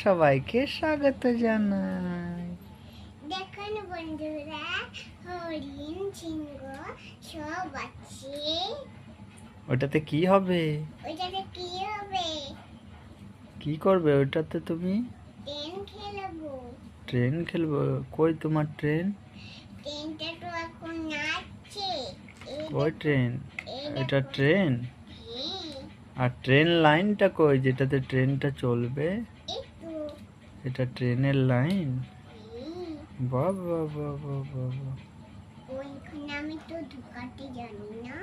সবাইকে স্বাগত জানাই। দেখুন বন্ধুরা, হরিণ সিংহ সব আছে। ওটাতে কি হবে? ওইটাতে কি হবে? কি করবে ওটাতে তুমি? ট্রেন খেলবো। ট্রেন খেলবো? কই তোমার ট্রেন? ট্রেনটা তো এখন নাচছে। কই ট্রেন? এটা দেখো। ট্রেন? হ্যাঁ, আর ট্রেন লাইনটা কই যেটাতে ট্রেনটা চলবে? একটু। এটা ট্রেনের লাইন? হ্যাঁ, বাহ বাহ বাহ বাহ বাহ বাহ। ওইখানে আমি তো ঢুকাতে জানি না।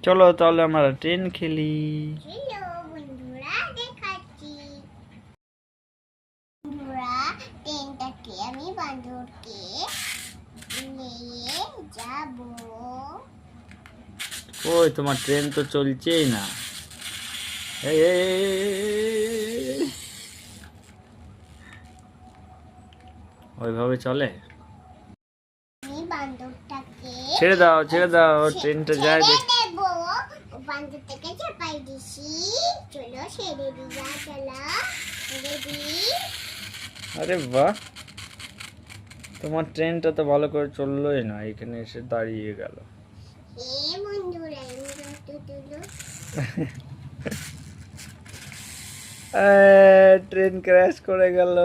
চলো তাহলে আমরা ট্রেন খেলি। চলো বন্ধুরা, দেখাচ্ছি। বন্ধুরা, ট্রেনটাকে আমি বান্দরকে নিয়ে যাবো। কই তোমার ট্রেন তো চলছেই না। এই, এই, এই, এই, এই, এই। ওইভাবে চলে? আমি বান্দরটাকে ছেড়ে দাও ট্রেনটা যায় দেখ। ছেড়ে দেবো। বান্দরটাকে চাপাই দিছি। চলো ছেড়ে দিয়া, চলো ছেড়ে দিই। আরে বাহ, তোমার ট্রেনটা তো ভালো করে চললোই না, এখানে এসে দাঁড়িয়ে গেল। বন্ধুরা, তুলো ট্রেন ক্র্যাশ করে গেল।